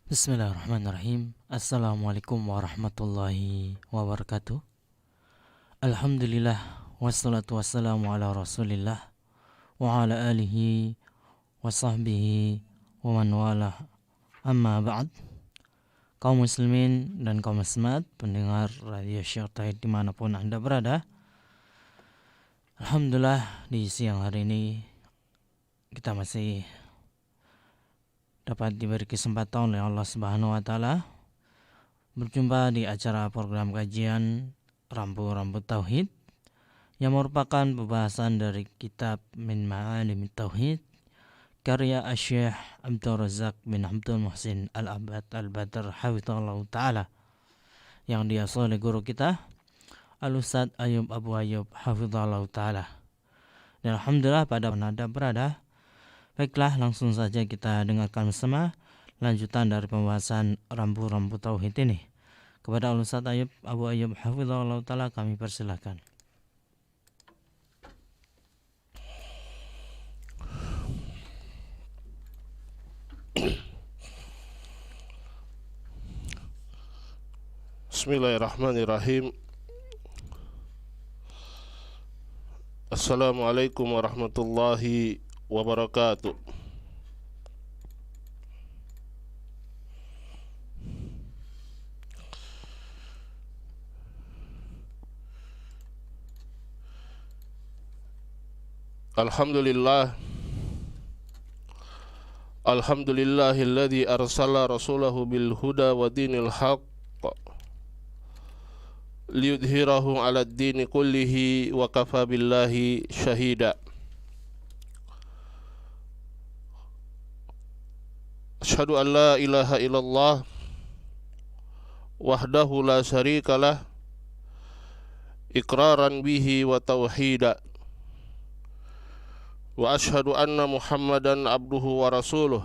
Bismillahirrahmanirrahim. Assalamualaikum warahmatullahi wabarakatuh. Alhamdulillah, wassalatu wassalamu ala rasulillah wa ala alihi wa sahbihi wa man walah. Amma ba'd. Kaum muslimin dan kaum muslimat, pendengar radio Syekh Tauhid dimanapun Anda berada, Alhamdulillah di siang hari ini kita masih dapat diberi kesempatan oleh Allah Subhanahu wa taala berjumpa di acara program kajian Rambu-Rambu Tauhid yang merupakan pembahasan dari kitab Min Ma'alim Tauhid karya Syekh Abdul Razak bin Abdul Muhsin Al-Abad Al-Badr hafizahullah taala yang diasuh oleh guru kita Al-Ustaz Ayub Abu Ayub hafizahullah taala. Dan alhamdulillah pada penada berada. Baiklah, langsung saja kita dengarkan bersama lanjutan dari pembahasan Rambu-Rambu Tauhid ini. Kepada Al-Ustaz Ayub Abu Ayub hafizahullah taala kami persilakan. Bismillahirrahmanirrahim. Assalamualaikum warahmatullahi wabarakatuh. Alhamdulillahilladzi arsala rasulahu bil huda wa dinil haqq liyudhhirahu 'ala ad-dini kullihi wa kafa billahi syahida. Asyhadu an la ilaha illallah wahdahu la syarika lah iqraran bihi wa tauhida. Wa asyhadu anna Muhammadan abduhu wa rasuluh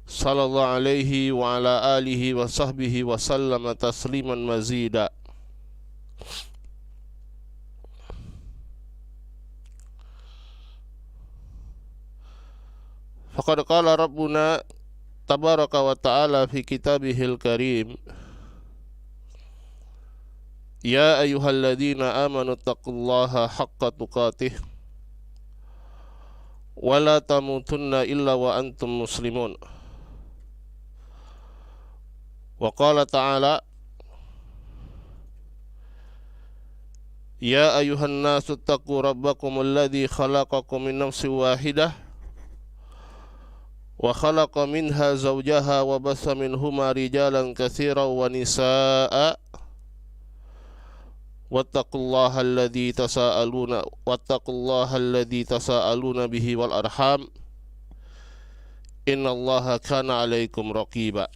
sallallahu alaihi wa ala alihi wa sahbihi wa sallama tasliman mazida. Faqad qala rabbuna tabaraka wa ta'ala fi kitabihil karim, ya ayyuhalladzina amanu taqullaha haqqa tuqatih wa la tamutunna illa wa antum muslimun. Wa qala ta'ala, ya ayyuhan nasu taqu rabbakum alladzi khalaqakum min nafsin wahidah wa khalaqa minha zawjaha wa bassa minhuma rijalan katsiran wa nisaa'a wattaqullaha alladzi tasaaluna bihi wal arham innallaha kana 'alaikum raqiba.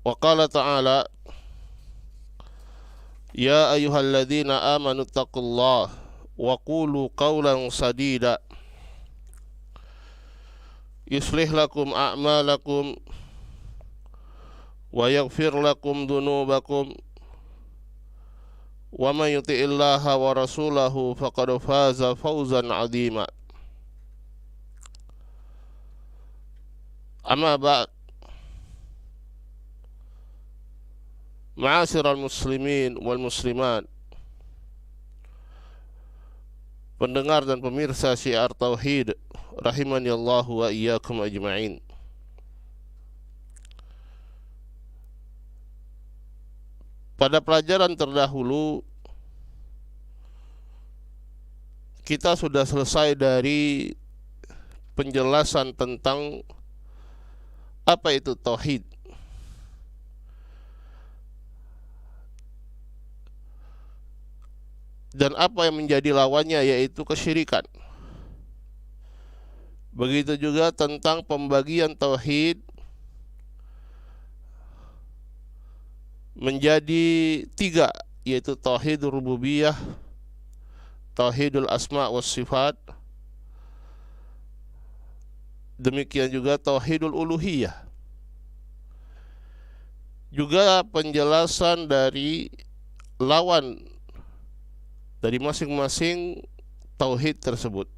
Wa qala ta'ala, ya ayyuhalladzina amanu taqullaha wa qulu qawlan sadida yuslih lakum a'malakum wa yaghfir lakum dhunubakum wa man yuti'illaha wa rasulahu faqad faza fawzan 'azima. Amma ba'd. Ma'asyiral muslimin wal muslimat, pendengar dan pemirsa syiar tauhid rahimani Allah wa iyyakum ajma'in. Pada pelajaran terdahulu kita sudah selesai dari penjelasan tentang apa itu tauhid. Dan apa yang menjadi lawannya, yaitu kesyirikan. Begitu juga tentang pembagian tauhid menjadi 3, yaitu tauhidul rububiyah, tauhidul asma was sifat, demikian juga tauhidul uluhiyah. Juga penjelasan dari lawan dari masing-masing tauhid tersebut.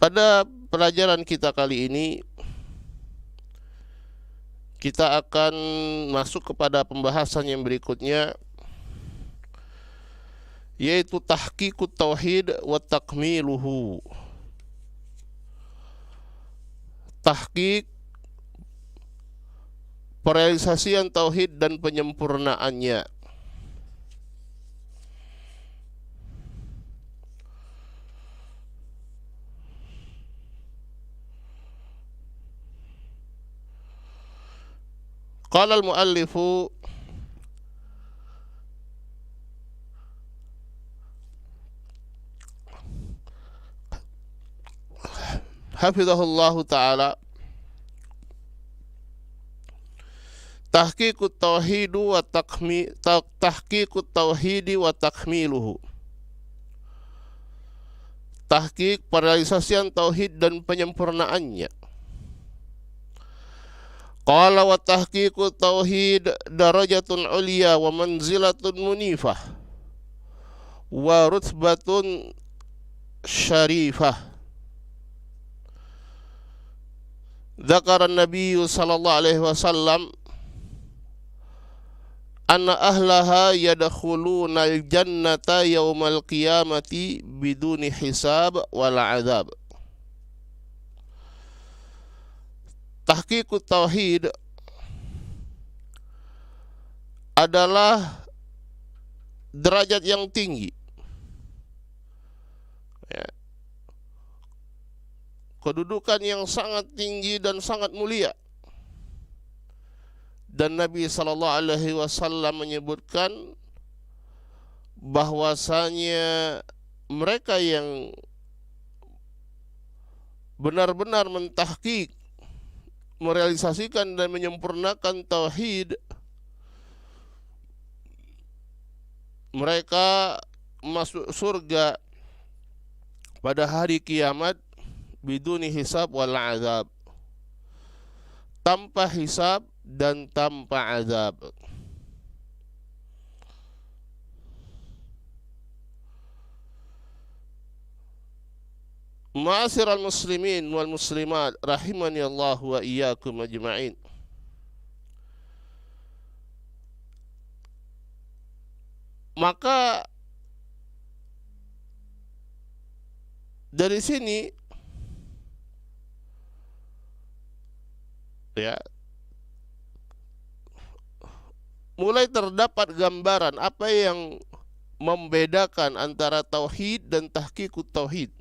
Pada pelajaran kita kali ini kita akan masuk kepada pembahasan yang berikutnya, yaitu tahqiqut tauhid wa takmiluhu. Tahqiq, perealisasian tauhid dan penyempurnaannya. Qala al-muallifu hafizahullahu ta'ala, tahqiqut tauhidu wa tahqiqut tauhidi wa takmiluhu. Tahqiq, perealisasian tauhid dan penyempurnaannya. Qala wa tahqiqut tauhid darajatun ulia wa manzilatun munifah wa rutbatun syarifah. Dzakara an-nabiy sallallahu alaihi wasallam anna ahlaha yadkhuluna al-jannata yaumal qiyamati biduni hisab wala azab. Tahqiqut tauhid adalah derajat yang tinggi, ya, kedudukan yang sangat tinggi dan sangat mulia. Dan Nabi sallallahu alaihi wasallam menyebutkan bahwasanya mereka yang benar-benar mentahqiq, merealisasikan dan menyempurnakan tauhid, mereka masuk surga pada hari kiamat biduni hisab wal azab, tanpa hisab dan tanpa azab. Ma'asyiral muslimin wal muslimat rahimani Allah wa iyyakum ajma'in. Maka dari sini, ya, mulai terdapat gambaran apa yang membedakan antara tauhid dan tahqiqut tauhid.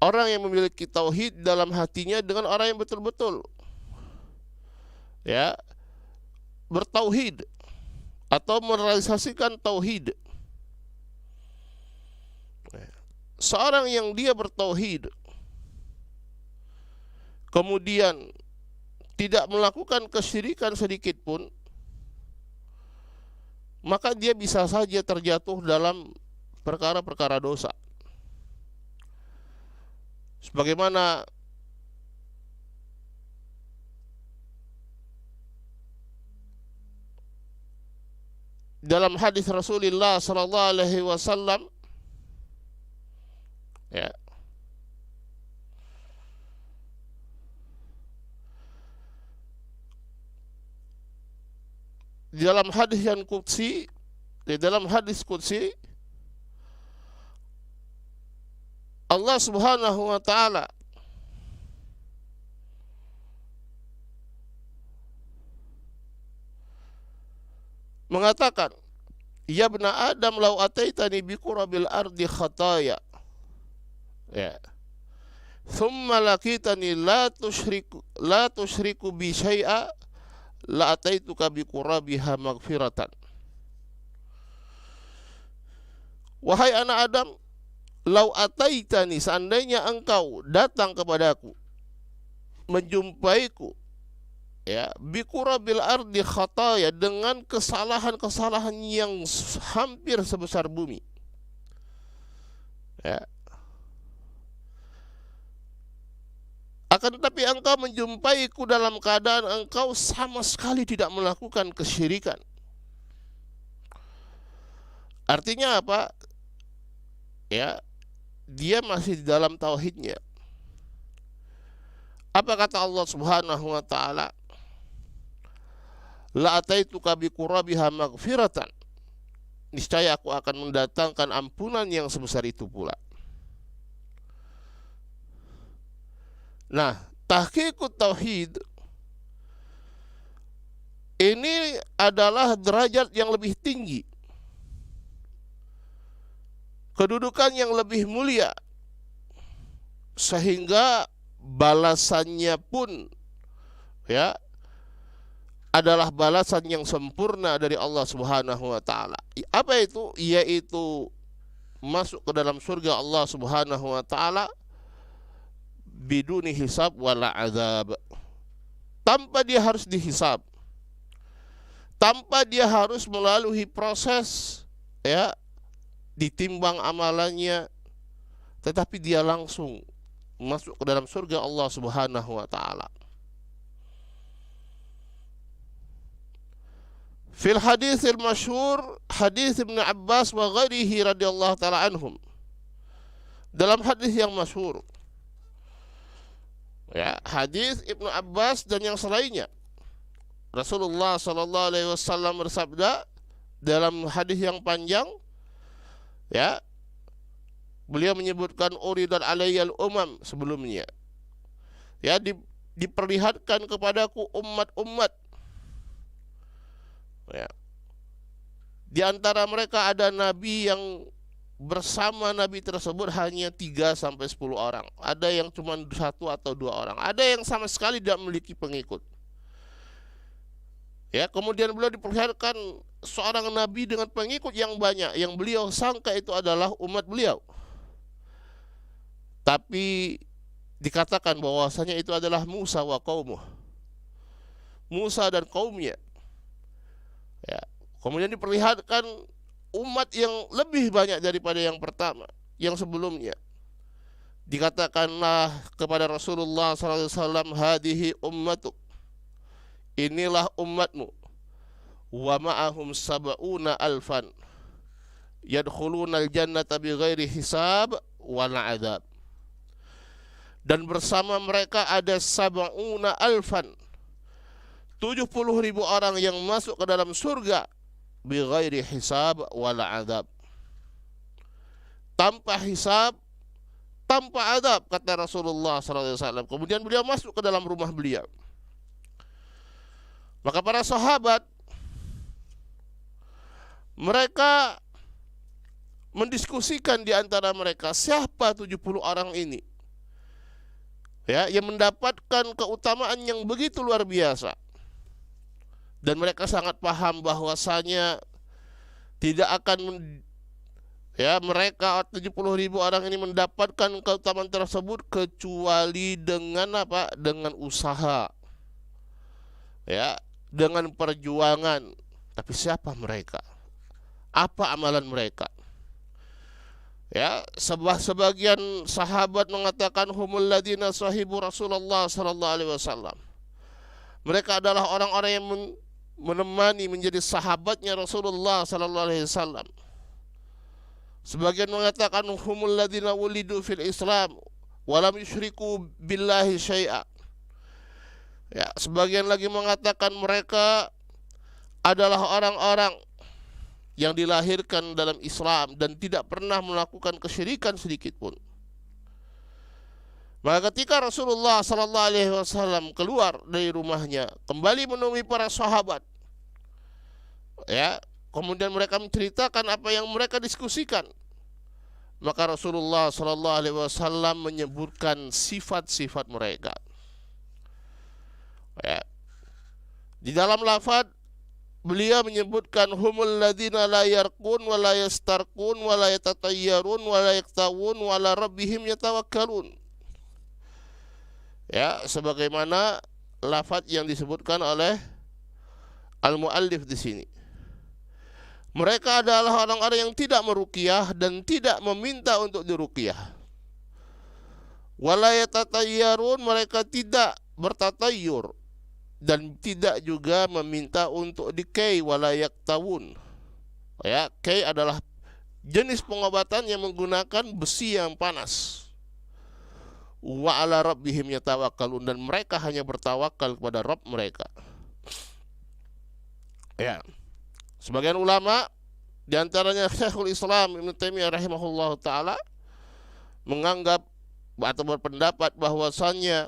Orang yang memiliki tauhid dalam hatinya dengan orang yang betul-betul, ya, bertauhid atau merealisasikan tauhid. Seorang yang dia bertauhid kemudian tidak melakukan kesyirikan sedikit pun, maka dia bisa saja terjatuh dalam perkara-perkara dosa. Sebagaimana dalam hadis Rasulullah sallallahu alaihi wasallam, ya, di dalam hadis yang qudsi, di dalam hadis qudsi, Allah Subhanahu wa taala mengatakan, "Ya bna Adam law ataitani bi qurabil ardi khataya." Ya. "Tsumma laqitani la tusyriku bi syai'a la ataituka bi qurabiha maghfiratan." Wahai anak Adam, lau ataitani, seandainya engkau datang kepadaku, menjumpaiku, ya, biqurabil ardi khataya, dengan kesalahan-kesalahan yang hampir sebesar bumi, ya, akan tetapi engkau menjumpaiku dalam keadaan engkau sama sekali tidak melakukan kesyirikan. Artinya apa? Ya, dia masih di dalam tauhidnya. Apa kata Allah Subhanahu wa taala? La ataituka bi qurabiha maghfiratan. Niscaya aku akan mendatangkan ampunan yang sebesar itu pula. Nah, tahqiqut tauhid ini adalah derajat yang lebih tinggi, kedudukan yang lebih mulia, sehingga balasannya pun ya adalah balasan yang sempurna dari Allah Subhanahu wa taala. Apa itu? Yaitu masuk ke dalam surga Allah Subhanahu wa taala biduni hisab wala azab. Tanpa dia harus dihisab, tanpa dia harus melalui proses ya ditimbang amalannya, tetapi dia langsung masuk ke dalam surga Allah Subhanahu wa taala. Fil haditsil masyhur hadits Ibnu Abbas wa ghairihi radhiyallahu taala anhum. Dalam hadis yang masyhur ya, hadis Ibnu Abbas dan yang selainnya, Rasulullah sallallahu alaihi wasallam bersabda dalam hadis yang panjang ya, beliau menyebutkan uridat alayyal umam sebelumnya. Ya, diperlihatkan kepadaku umat-umat. Ya. Di antara mereka ada nabi yang bersama nabi tersebut hanya 3 sampai 10 orang. Ada yang cuma 1 atau 2 orang. Ada yang sama sekali tidak memiliki pengikut. Ya, kemudian beliau diperlihatkan seorang nabi dengan pengikut yang banyak, yang beliau sangka itu adalah umat beliau. Tapi dikatakan bahwasanya itu adalah Musa wa qaumuh. Musa dan kaumnya. Ya, kemudian diperlihatkan umat yang lebih banyak daripada yang pertama, yang sebelumnya. Dikatakanlah kepada Rasulullah SAW, hadihi ummatuk, inilah umatmu, wa ma'ahum sab'una alfan yadkhuluna al-jannata bighairi hisab wala adab. Dan bersama mereka ada sab'una alfan, 70.000 orang yang masuk ke dalam surga bighairi hisab wala adab, tanpa hisab, tanpa adab, kata Rasulullah SAW. Kemudian beliau masuk ke dalam rumah beliau. Maka para sahabat mereka mendiskusikan di antara mereka, siapa 70 orang ini ya yang mendapatkan keutamaan yang begitu luar biasa. Dan mereka sangat paham bahwasanya tidak akan ya mereka 70.000 orang ini mendapatkan keutamaan tersebut kecuali dengan apa? Dengan usaha. Ya, dengan perjuangan. Tapi siapa mereka? Apa amalan mereka? Ya, sebagian sahabat mengatakan humul ladina sahibu Rasulullah sallallahu alaihi wasallam. Mereka adalah orang-orang yang menemani, menjadi sahabatnya Rasulullah sallallahu alaihi wasallam. Sebagian mengatakan humul ladina wulidu fil Islam wa lam yusyriku billahi syai'a. Ya, sebagian lagi mengatakan mereka adalah orang-orang yang dilahirkan dalam Islam dan tidak pernah melakukan kesyirikan sedikit pun. Maka ketika Rasulullah sallallahu alaihi wasallam keluar dari rumahnya, kembali menemui para sahabat, ya, kemudian mereka menceritakan apa yang mereka diskusikan. Maka Rasulullah sallallahu alaihi wasallam menyebutkan sifat-sifat mereka. Ya. Di dalam lafaz beliau menyebutkan humul ladzina la yarqun wa la yastarqun wa la yatatayyarun wa la yaktawun wa la rabbihim yatawakkalun. Ya, sebagaimana lafaz yang disebutkan oleh al-muallif di sini. Mereka adalah orang-orang yang tidak meruqyah dan tidak meminta untuk diruqyah. Wala yatatayyarun, mereka tidak bertatayyur dan tidak juga meminta untuk dikei. Wala yaktawun. Ya, kei adalah jenis pengobatan yang menggunakan besi yang panas. Wa ala rabbihim yatawakkalun, dan mereka hanya bertawakal kepada Rabb mereka. Ya. Sebagian ulama di antaranya Syekhul Islam Ibnu Taimiyah rahimahullah taala menganggap atau berpendapat bahwasannya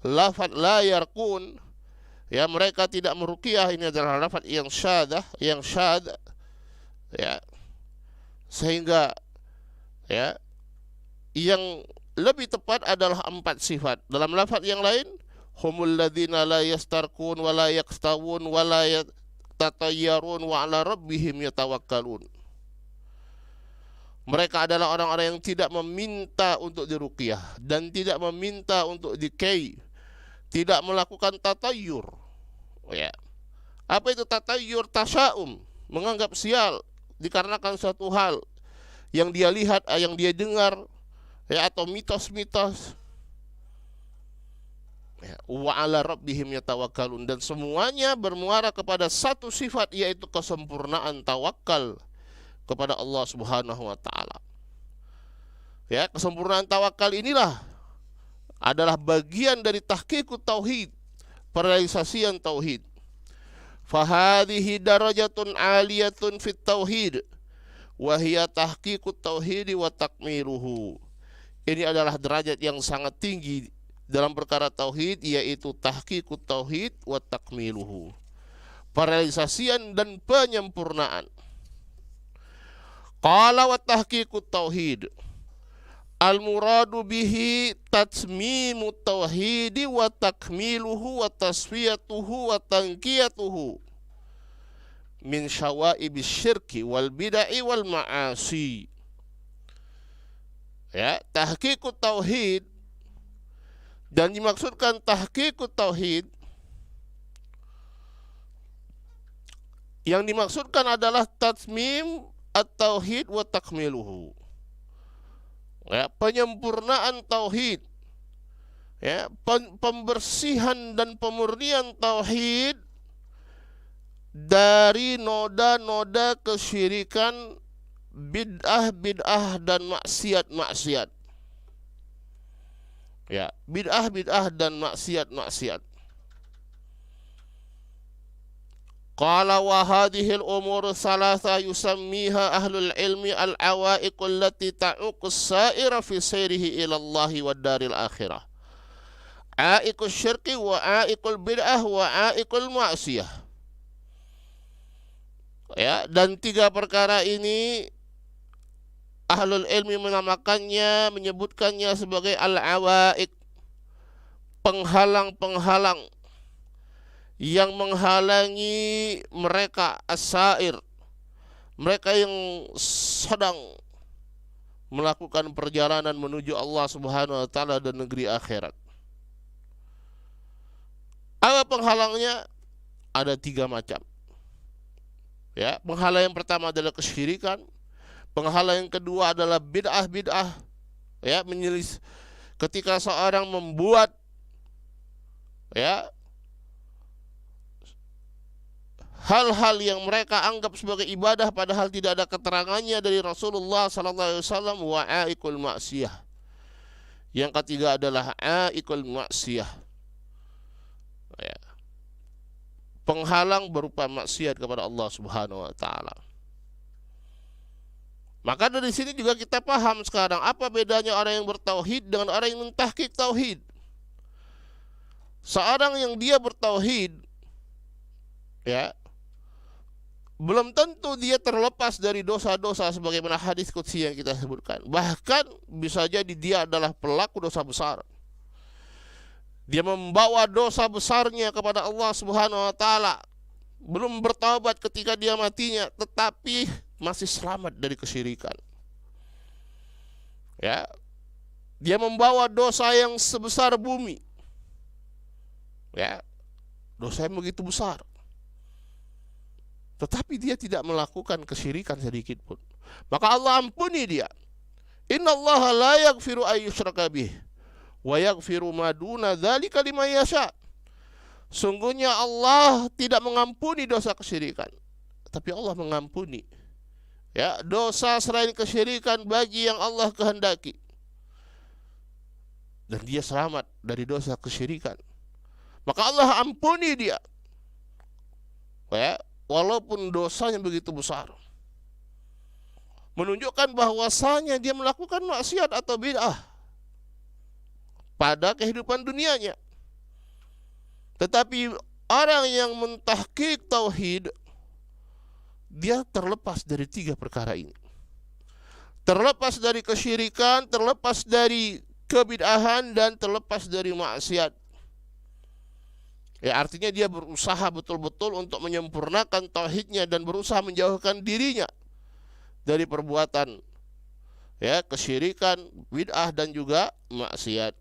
lafaz la yarqun, ya, mereka tidak meruqyah, ini adalah lafaz yang syadz, ya, sehingga ya yang lebih tepat adalah 4 sifat. Dalam lafaz yang lain, humul ladzina la yastarqun wa la yaqtawun wa la tatayyarun wa ala rabbihim yatawakkalun. Mereka adalah orang-orang yang tidak meminta untuk diruqyah dan tidak meminta untuk dikei, tidak melakukan tatayyur. Ya. Apa itu tatayyur? Tasya'um, menganggap sial dikarenakan suatu hal yang dia lihat, yang dia dengar, ya, atau mitos-mitos. Ya, wa ala rabbihim yatawakkalun, dan semuanya bermuara kepada satu sifat, yaitu kesempurnaan tawakal kepada Allah Subhanahu wa taala. Ya, kesempurnaan tawakal inilah adalah bagian dari tahqiqut tauhid, perealisasian tauhid. Fahadhihi darajatun aliyatun fit tauhid wa hiya tahqiqut tauhid wa takmiluhu. Ini adalah derajat yang sangat tinggi dalam perkara tauhid, yaitu tahqiqut tauhid wa takmiluhu, perealisasian dan penyempurnaan. Qala wa tahqiqut tauhid al-muradu bihi tatmimu tauhidi wa takmiluhu wa tasfiyatuhu wa tankiyatuhu min syawa'ibis syirki wal bid'i wal ma'asi. Ya, tahqiqut tauhid, dan dimaksudkan tahqiqut tauhid, yang dimaksudkan adalah tatmim at-tauhid wa takmiluhu. Ya, penyempurnaan tauhid, ya, pembersihan dan pemurnian tauhid dari noda-noda kesyirikan, bid'ah-bid'ah dan maksiat-maksiat. Ya, bid'ah-bid'ah dan maksiat-maksiat. Qala wa hadhil umur salasa yusammiha ahlul ilmi al-awaiqul lati ta'uqus sa'ira fi sayrihi ila Allah wa daril akhirah. Aiqus syirki wa aiqul bid'ah wa aiqul ma'siyah. Ya, dan 3 perkara ini ahlul ilmi menamakannya, menyebutkannya sebagai al-awaiq, penghalang-penghalang yang menghalangi mereka as-sair, mereka yang sedang melakukan perjalanan menuju Allah Subhanahu wa taala dan negeri akhirat. Apa penghalangnya? Ada 3 macam. Ya, penghalang yang pertama adalah kesyirikan, penghalang yang kedua adalah bid'ah-bid'ah, ya, menyelis ketika seorang membuat, ya, hal-hal yang mereka anggap sebagai ibadah padahal tidak ada keterangannya dari Rasulullah sallallahu alaihi wasallam. Wa aiqul ma'siyah. Yang ketiga adalah aiqul ma'siyah. Ya. Penghalang berupa maksiat kepada Allah Subhanahu wa taala. Maka dari sini juga kita paham sekarang apa bedanya orang yang bertauhid dengan orang yang mentahqiq tauhid. Seorang yang dia bertauhid, ya, belum tentu dia terlepas dari dosa-dosa sebagaimana hadis qudsi yang kita sebutkan. Bahkan bisa jadi dia adalah pelaku dosa besar. Dia membawa dosa besarnya kepada Allah Subhanahu wa taala. Belum bertaubat ketika dia matinya, tetapi masih selamat dari kesyirikan. Ya. Dia membawa dosa yang sebesar bumi. Ya. Dosa yang begitu besar. Tetapi dia tidak melakukan kesyirikan sedikit pun. Maka Allah ampuni dia. Innallaha la yaghfiru ayyushraka bih wa yaghfiru ma duna dzalika liman yasha. Sungguhnya Allah tidak mengampuni dosa kesyirikan, tapi Allah mengampuni, Ya, dosa selain kesyirikan bagi yang Allah kehendaki. Dan dia selamat dari dosa kesyirikan. Maka Allah ampuni dia. Ya, walaupun dosanya begitu besar. Menunjukkan bahwasanya dia melakukan maksiat atau bid'ah pada kehidupan dunianya. Tetapi orang yang mentahqiq tauhid, dia terlepas dari 3 perkara ini. Terlepas dari kesyirikan, terlepas dari kebid'ahan, dan terlepas dari maksiat. Ya, artinya dia berusaha betul-betul untuk menyempurnakan tauhidnya dan berusaha menjauhkan dirinya dari perbuatan ya kesyirikan, bid'ah, dan juga maksiat.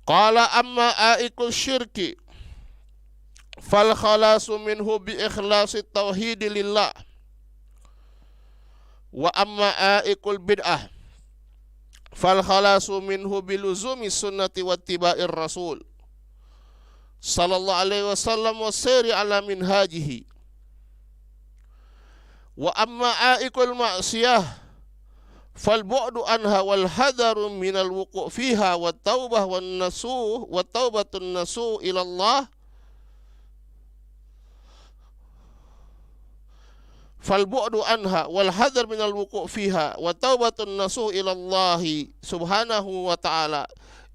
Qala amma aikul syirki fal khalasu minhu bi ikhlasi tauhid lillah wa amma aikul bid'ah fal khalasu minhu bi luzumi sunnati wa ittiba'ir rasul sallallahu alaihi wasallam wa siri ala minhajihi wa amma aikul ma'siyah fal bu'du anha wal hadaru minal wuqu' fiha wat taubah wan nasuh wat taubatun nasuh ila Allah fal bu'du anha wal hadar minal wuqu' fiha wat taubatun nasuh ila Allah subhanahu wa ta'ala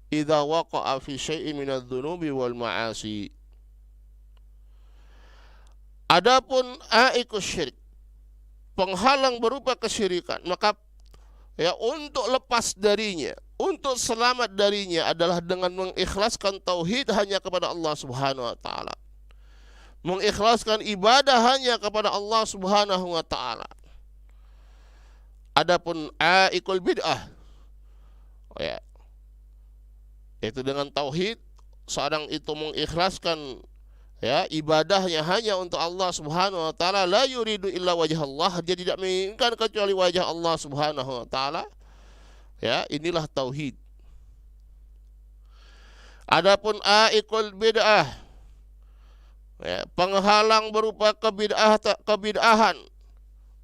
idza waqa'a fi syai'in minadz dzunubi wal ma'asi. Adapun aikus syirik, penghalang berupa kesyirikan, maka ya untuk lepas darinya, untuk selamat darinya adalah dengan mengikhlaskan tauhid hanya kepada Allah Subhanahu wa taala. Mengikhlaskan ibadah hanya kepada Allah Subhanahu wa taala. Adapun aikul bid'ah, ya, yaitu dengan tauhid seorang itu mengikhlaskan ya ibadahnya hanya untuk Allah Subhanahu wa taala, la yuridu illa wajah Allah, dia tidak menginginkan kecuali wajah Allah Subhanahu wa taala. Ya, inilah tauhid. Adapun aikul bid'ah, ya, penghalang berupa kebid'ahan,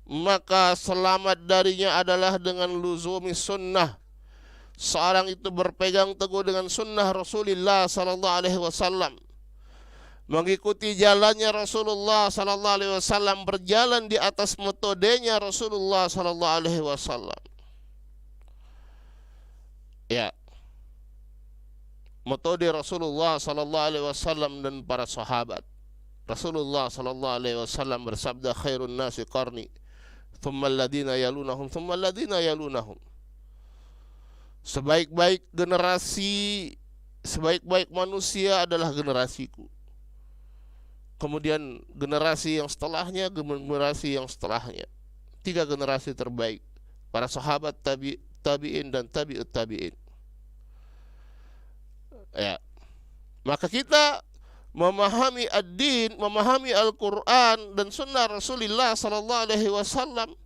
maka selamat darinya adalah dengan luzumi sunnah. Seorang itu berpegang teguh dengan sunnah Rasulullah sallallahu alaihi wasallam, mengikuti jalannya Rasulullah sallallahu alaihi wasallam, berjalan di atas metodenya Rasulullah sallallahu alaihi wasallam. Ya, metode Rasulullah sallallahu alaihi wasallam dan para sahabat. Rasulullah sallallahu alaihi wasallam bersabda, khairun nasi qarni, thumma alladhina yalunahum, thumma alladhina yalunahum. Sebaik-baik generasi, sebaik-baik manusia adalah generasiku. Kemudian generasi yang setelahnya, generasi yang setelahnya. 3 generasi terbaik, para sahabat, tabi'in, dan tabi'ut tabi'in. Ya. Maka kita memahami ad-din, memahami Al-Quran dan sunnah Rasulullah sallallahu alaihi wasallam.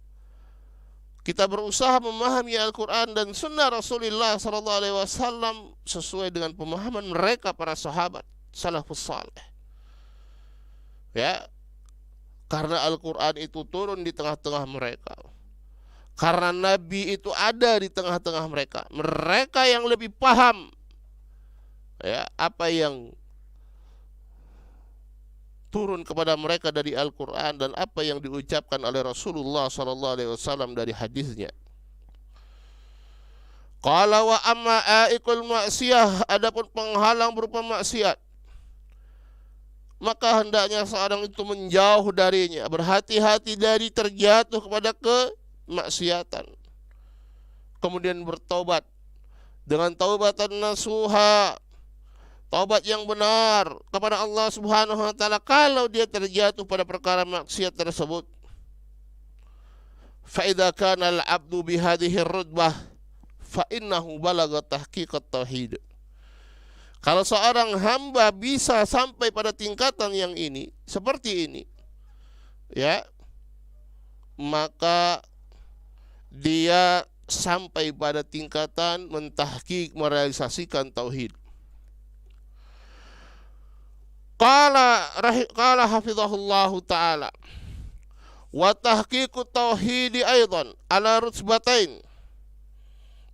Kita berusaha memahami Al-Quran dan sunnah Rasulullah sallallahu alaihi wasallam sesuai dengan pemahaman mereka para sahabat salafus saleh. Ya, karena Al-Quran itu turun di tengah-tengah mereka, karena Nabi itu ada di tengah-tengah mereka. Mereka yang lebih paham ya apa yang turun kepada mereka dari Al-Quran dan apa yang diucapkan oleh Rasulullah SAW dari hadisnya. Qala wa amma aikul maksiyah, adapun penghalang berupa maksiat, maka hendaknya seorang itu menjauh darinya, berhati-hati dari terjatuh kepada kemaksiatan. Kemudian bertaubat dengan taubatan nasuha, taubat yang benar kepada Allah Subhanahu wa taala kalau dia terjatuh pada perkara maksiat tersebut. Fa idza kana al-'abdu bi hadhihi ar-rutbah fa innahu balagha tahqiqat tauhid. Kalau seorang hamba bisa sampai pada tingkatan yang ini, seperti ini, ya, maka dia sampai pada tingkatan mentahqiq, merealisasikan tauhid. Qala hafizahullahu ta'ala Wa tahqiqut tauhid aidan ala rutbatain.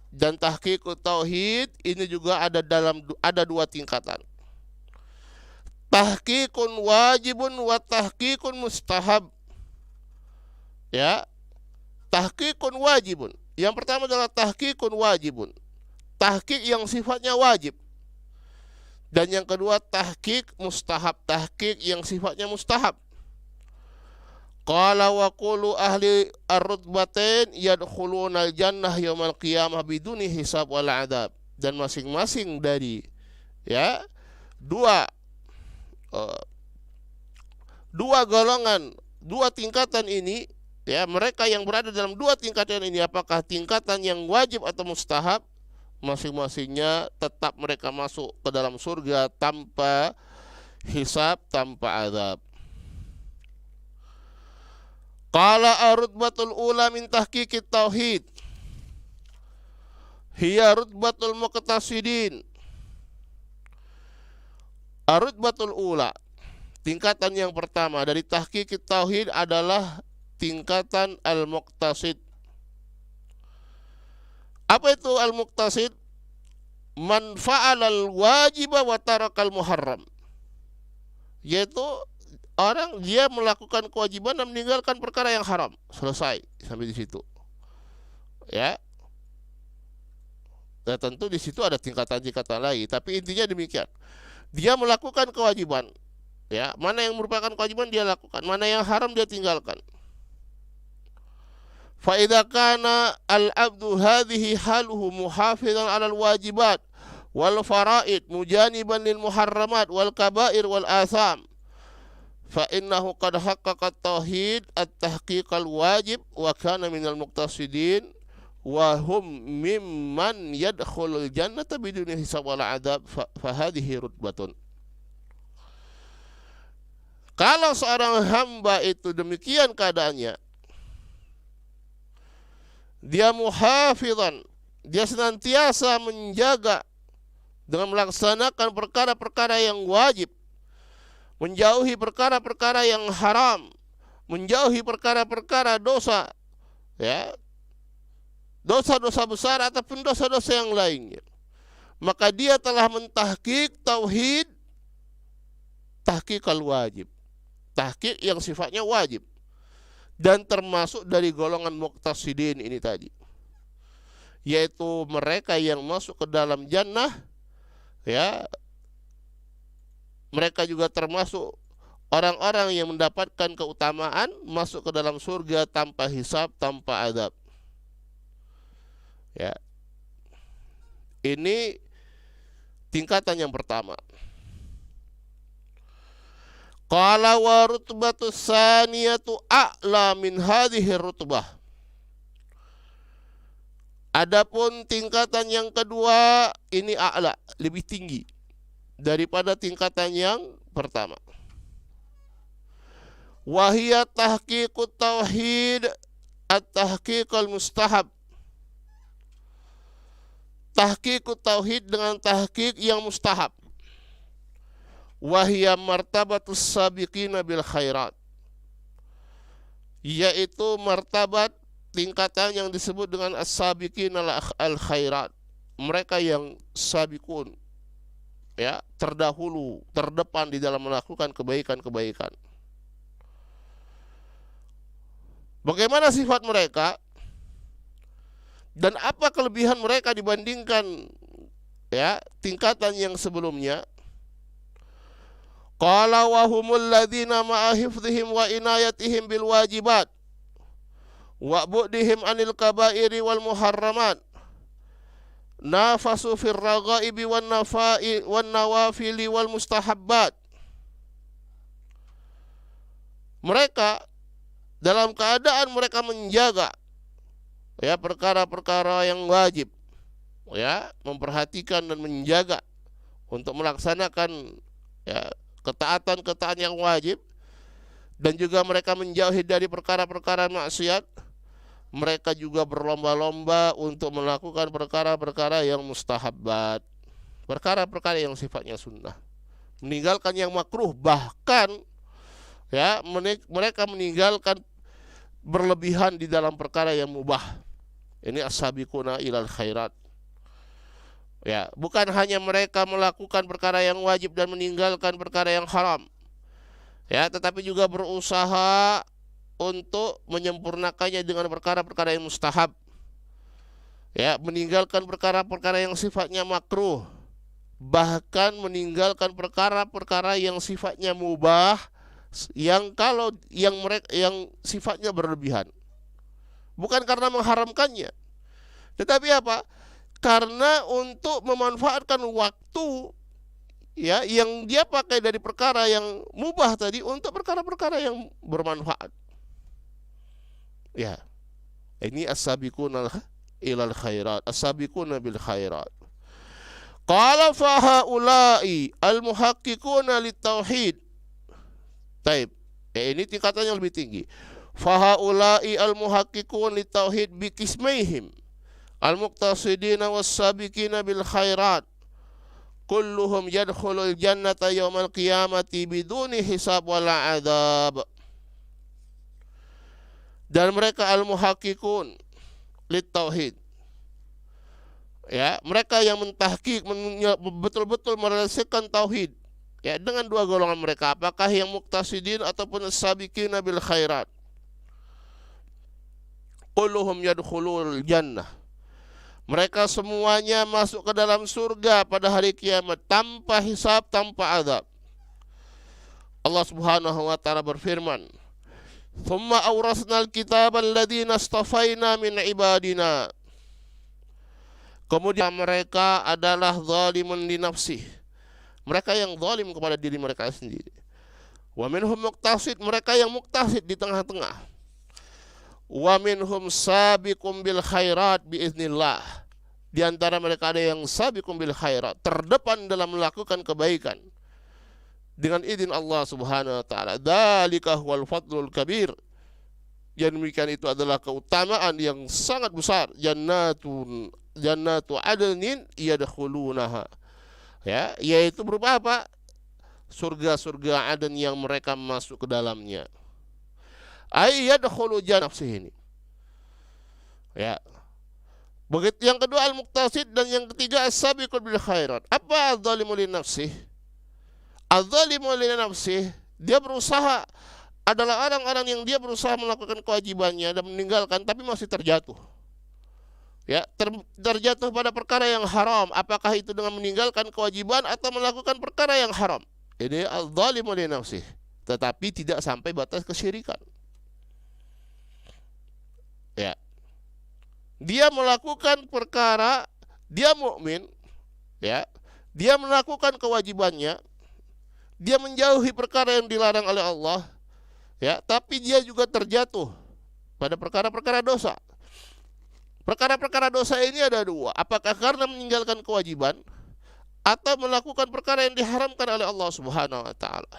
Dan tahqiqut tauhid ini juga ada dua tingkatan. Tahqiqun wajibun wa tahqiqun mustahab. Ya. Tahqiqun wajibun. Yang pertama adalah tahqiqun wajibun. Tahqiq yang sifatnya wajib. Dan yang kedua tahqiq mustahab. Tahqiq yang sifatnya mustahab. Qala wa qulu ahli ar-rutbatain yadkhuluna al-jannah yaumal qiyamah biduni hisab wal adab. Dan masing-masing dari dua golongan, dua tingkatan ini, mereka yang berada dalam dua tingkatan ini, apakah tingkatan yang wajib atau mustahab, masing-masingnya tetap mereka masuk ke dalam surga tanpa hisab, tanpa azab. Qala ar-rutbatul ula min tahqiqit tauhid hiya rutbatul muqtasidin. Ar-rutbatul ula, tingkatan yang pertama dari tahqiqit tauhid adalah tingkatan al-muqtasid. Apa itu al-muqtasid? Man fa'alal wajiba wa tarakal muharram. Yaitu orang dia melakukan kewajiban dan meninggalkan perkara yang haram. Selesai sampai di situ. Ya. Dan tentu di situ ada tingkatan-tingkatan lagi, tapi intinya demikian. Dia melakukan kewajiban. Ya, mana yang merupakan kewajiban dia lakukan, mana yang haram dia tinggalkan. Fa idza kana al-'abdu hadhihi haluhu muhafizan 'alal wajibat wal fara'id mujaniban lil muharramat wal kaba'ir wal atham fa innahu qad haqqaqa at-tauhid at-tahqiqal wajib wa kana minal muqtasidin wa hum mimman yadkhulul jannata biduni hisab wal 'adzab fa hadhihi rutbatun. Kalau seorang hamba itu demikian keadaannya, dia muhafizan, dia senantiasa menjaga dengan melaksanakan perkara-perkara yang wajib, menjauhi perkara-perkara yang haram, menjauhi perkara-perkara dosa, dosa-dosa besar ataupun dosa-dosa yang lainnya, maka dia telah mentahqiq tauhid tahqiqal wajib, tahqiq yang sifatnya wajib, dan termasuk dari golongan muqtasidin ini tadi, yaitu mereka yang masuk ke dalam jannah. Mereka juga termasuk orang-orang yang mendapatkan keutamaan masuk ke dalam surga tanpa hisab, tanpa azab. Ini tingkatan yang pertama. Qala wa rutbatus saniyatu a'la min hadhihi rutbah. Adapun tingkatan yang kedua ini a'la, lebih tinggi daripada tingkatan yang pertama. Wa hiya tahqiqut tauhid at-tahqiqul mustahab. Tahqiqut tauhid dengan tahqiq yang mustahab. Wa hiya martabatus sabiqina bil khairat. Yaitu martabat tingkatan yang disebut dengan as-sabiqin al-khairat. Mereka yang sabiqun, terdahulu, terdepan di dalam melakukan kebaikan-kebaikan. Bagaimana sifat mereka? Dan apa kelebihan mereka dibandingkan tingkatan yang sebelumnya? Qala wa humul ladzina ma'a hifdzihim wa inayatihim bil wajibat wa bu'dihim anil kaba'iri wal muharramat nafasu fir raghaibi wan nawafili wal mustahabbat. Mereka dalam keadaan mereka menjaga perkara-perkara yang wajib, memperhatikan dan menjaga untuk melaksanakan ketaatan-ketaatan yang wajib, dan juga mereka menjauhi dari perkara-perkara maksiat. Mereka juga berlomba-lomba untuk melakukan perkara-perkara yang mustahabbat, perkara-perkara yang sifatnya sunnah, meninggalkan yang makruh. Bahkan mereka meninggalkan berlebihan di dalam perkara yang mubah. Ini as-sabiquna ilal khairat. Ya, bukan hanya mereka melakukan perkara yang wajib dan meninggalkan perkara yang haram. Ya, tetapi juga berusaha untuk menyempurnakannya dengan perkara-perkara yang mustahab. Ya, meninggalkan perkara-perkara yang sifatnya makruh. Bahkan meninggalkan perkara-perkara yang sifatnya mubah, yang sifatnya berlebihan. Bukan karena mengharamkannya, tetapi apa? Karena untuk memanfaatkan waktu, ya, yang dia pakai dari perkara yang mubah tadi untuk perkara-perkara yang bermanfaat. Ya, ini as-sabiquna ilal khairat, as-sabiquna bil khairat. Qala fa haula'i al-muhaqqiquna lit-tauhid. Taib. Ini tingkatannya lebih tinggi. Fa haula'i al-muhaqqiqun lit-tauhid bi qismaihim al-muqtasidina was-sabiqina bil khairat. Kulluhum yadkhulul jannata yaumal qiyamati biduni hisab wala adab. Dan mereka al-muhaqqiqun lit-tauhid. Ya, mereka yang mentahqiq, betul-betul merealisasikan tauhid. Ya, dengan dua golongan mereka, apakah yang muqtasidin ataupun as-sabiqina bil khairat. Kulluhum yadkhulul jannah. Mereka semuanya masuk ke dalam surga pada hari kiamat tanpa hisab, tanpa azab. Allah Subhanahu wa taala berfirman, "Tsumma awrasnal kitaba alladziina astafaina min ibadina." Kemudian mereka adalah zalimun li nafsih. Mereka yang zalim kepada diri mereka sendiri. Wa minhum muqtasid, mereka yang muqtasid di tengah-tengah. Wa minhum sabiqum bil khairat biiznillah. Di antara mereka ada yang sabiqum bil khairat, terdepan dalam melakukan kebaikan dengan izin Allah Subhanahu wa taala. Dzalika huwal fadlul kabir. Yang demikian itu adalah keutamaan yang sangat besar. Jannatu adnin yadkhulunaha. Ya, yaitu berupa apa? Surga-surga Aden yang mereka masuk ke dalamnya. Yadkhulu jannah ini. Ya. Begitu yang kedua al-muqtasid, dan yang ketiga as-sabiqul bil khairat. Apa az-zalimu li nafsih? Az-zalimu li nafsih, dia berusaha, adalah orang-orang yang dia berusaha melakukan kewajibannya dan meninggalkan tapi masih terjatuh. Ya, terjatuh pada perkara yang haram, apakah itu dengan meninggalkan kewajiban atau melakukan perkara yang haram. Ini az-zalimu li nafsih, tetapi tidak sampai batas kesyirikan. Ya. Dia melakukan perkara, dia mukmin, ya. Dia melakukan kewajibannya, dia menjauhi perkara yang dilarang oleh Allah, ya, tapi dia juga terjatuh pada perkara-perkara dosa. Perkara-perkara dosa ini ada dua, apakah karena meninggalkan kewajiban atau melakukan perkara yang diharamkan oleh Allah Subhanahu wa taala.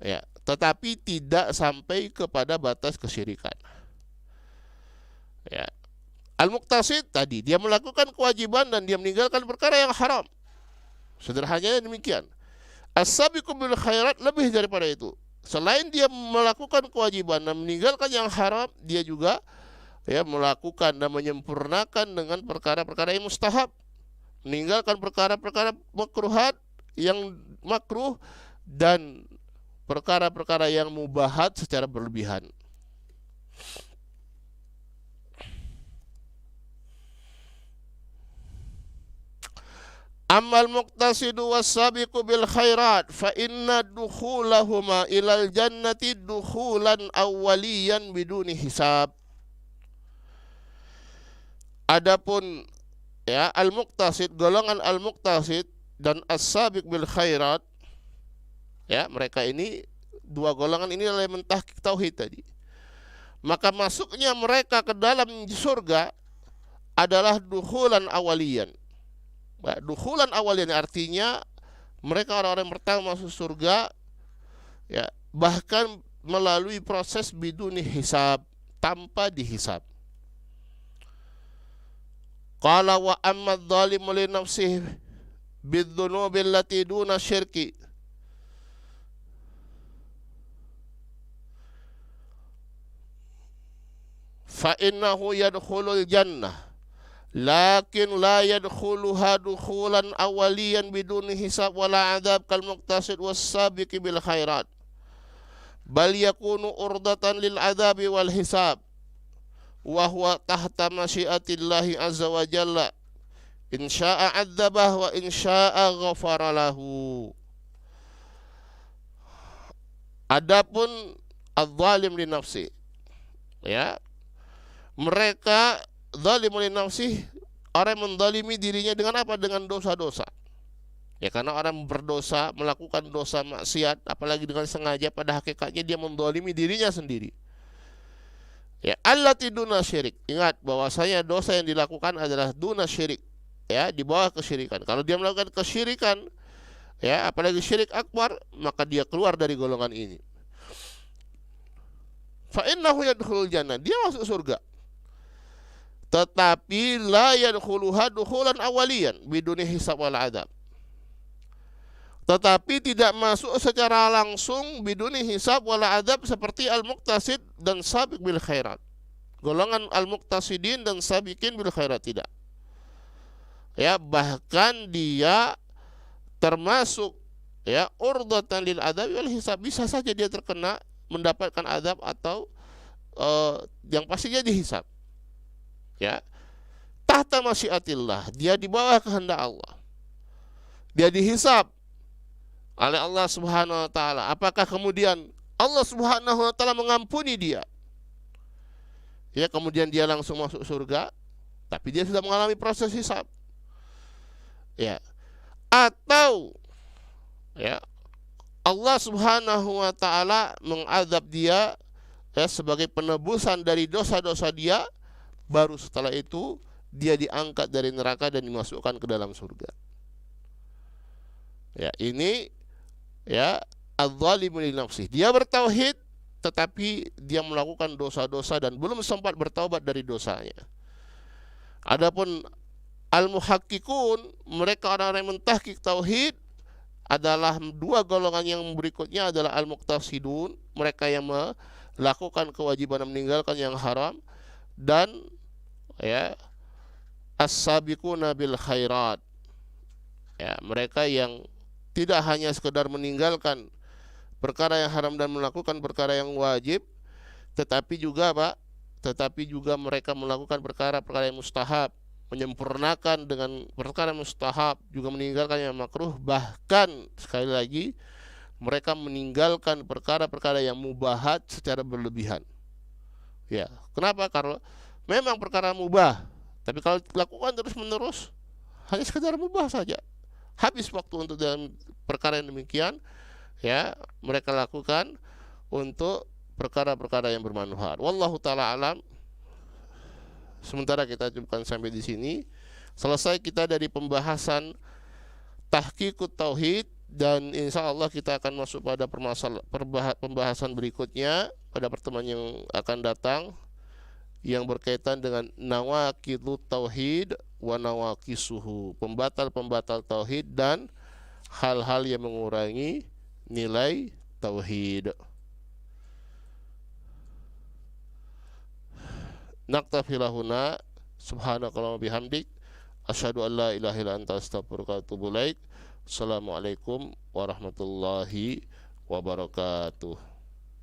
Ya, tetapi tidak sampai kepada batas kesyirikan. Ya. Al-muqtasid tadi dia melakukan kewajiban dan dia meninggalkan perkara yang haram. Sederhananya demikian. As-sabiqu bil khairat lebih daripada itu. Selain dia melakukan kewajiban dan meninggalkan yang haram, dia juga ya melakukan dan menyempurnakan dengan perkara-perkara yang mustahab. Meninggalkan perkara-perkara makruhat yang makruh dan perkara-perkara yang mubahat secara berlebihan. Amal muqtasidu was-sabiqu bil khairat fa inna dukhulahuma ilal jannati dukhulan awwaliyan biduni hisab. Adapun ya al-muqtasid, golongan al-muqtasid dan as-sabiq bil khairat, ya mereka ini dua golongan ini adalah mentahqiq tauhid tadi. Maka masuknya mereka ke dalam surga adalah dukhulan awwaliyan. Dukhulan awalnya artinya mereka orang-orang yang pertama masuk surga, ya, bahkan melalui proses biduni hisab, tanpa dihisab. Qala wa amma adh-dhalimu li nafsihi bidh-dhunubi allati duna syirki. fa innahu yadkhulul jannah lakin la yadkhuluha dukhulan awaliyan biduni hisab wala adab kal muqtasid was sabiqi bil khairat bal yakunu urdatan lil adabi wal hisab wa huwa tahta masyiatillahi azza wa jalla in syaa adzabah wa in syaa ghafara lahu. Adapun adzalim li nafsi, ya, mereka zalimun li nafsi, orang yang menzalimi dirinya dengan apa? Dengan dosa-dosa. Ya, karena orang berdosa, melakukan dosa maksiat, apalagi dengan sengaja, pada hakikatnya dia menzalimi dirinya sendiri. Ya, allati duna syirik. Ingat bahwasanya dosa yang dilakukan adalah duna syirik, ya, di bawah kesyirikan. Kalau dia melakukan kesyirikan, ya, apalagi syirik akbar, maka dia keluar dari golongan ini. Fa innahu yadkhulul jannah, dia masuk surga. Tetapi la yadkhuluha dukhulan awaliyan biduni hisab wal adab. Tetapi tidak masuk secara langsung biduni hisab wal adab seperti al-muqtasid dan sabiq bil khairat. Golongan al-muqtasidin dan sabiqin bil khairat tidak. Ya, bahkan dia termasuk, ya, urdatan lil adab wal hisab, bisa saja dia terkena mendapatkan adab atau yang pastinya dihisab. Ya, tahta masyiatillah, dia di bawah kehendak Allah, dia dihisab oleh Allah Subhanahu wa taala. Apakah kemudian Allah Subhanahu wa taala mengampuni dia, ya, kemudian dia langsung masuk surga, tapi dia sudah mengalami proses hisab, ya, atau, ya, Allah Subhanahu wa taala mengadab dia, ya, sebagai penebusan dari dosa-dosa dia, baru setelah itu dia diangkat dari neraka dan dimasukkan ke dalam surga. Ya, ini, ya, adz-dzalimu li nafsih. Dia bertauhid tetapi dia melakukan dosa-dosa dan belum sempat bertaubat dari dosanya. Adapun al-muhaqqiqun, mereka orang-orang yang mentahqiq tauhid, adalah dua golongan yang berikutnya adalah al-muqtasidun, mereka yang melakukan kewajiban meninggalkan yang haram, dan, ya, as-sabiquna bil khairat, ya, mereka yang tidak hanya sekedar meninggalkan perkara yang haram dan melakukan perkara yang wajib, tetapi juga apa? Tetapi juga mereka melakukan perkara-perkara yang mustahab, menyempurnakan dengan perkara mustahab, juga meninggalkan yang makruh, bahkan sekali lagi mereka meninggalkan perkara-perkara yang mubahat secara berlebihan. Ya, kenapa? Karena memang perkara mubah, tapi kalau dilakukan terus-menerus hanya sekedar mubah saja, habis waktu untuk dalam perkara yang demikian, ya, mereka lakukan untuk perkara-perkara yang bermanfaat. Wallahu taala alam. Sementara kita cukupkan sampai di sini. Selesai kita dari pembahasan tahqiqut tauhid, dan insya Allah kita akan masuk pada pembahasan berikutnya pada pertemuan yang akan datang, yang berkaitan dengan nawaqidut tauhid wa nawaqisuhu, pembatal-pembatal tauhid dan hal-hal yang mengurangi nilai tauhid. Naktafi lahuna, subhanakallahumma bihamdik, asyhadu an la ilaha illa anta astaghfiruka wa atubu ilaik. Assalamualaikum warahmatullahi wabarakatuh.